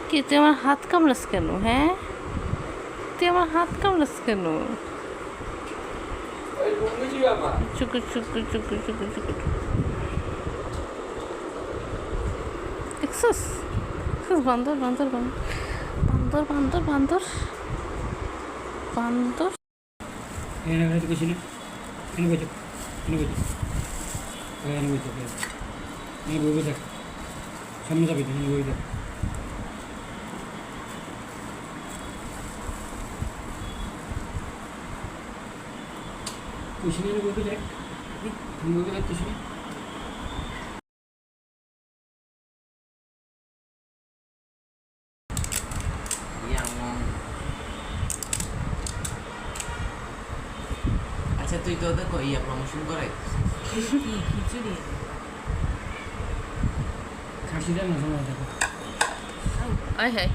কি তুই আমার হাত কামড়াস কেন? হ্যাঁ, তুই আমার হাত কামড়াস কেন? চুকু চুকু চুকু চুকু চুকু দেখছিস? বান্দর বান্দর বান্দর বান্দর বান্দর বান্দর। এনে বসে কিছু না, এনে বসে, এনে বসে, এনে বসে, এনে বসে থাক, সামনে যাবি, এনে বসে থাক। কিছু এনে বসে থাক, এনে বসে থাক কিছু না। আচ্ছা তুই তো ওদের ইয়া প্রমোশন করে খিচুড়ি খাসি দেয় না সময় দেখো। আয় হ্যাঁ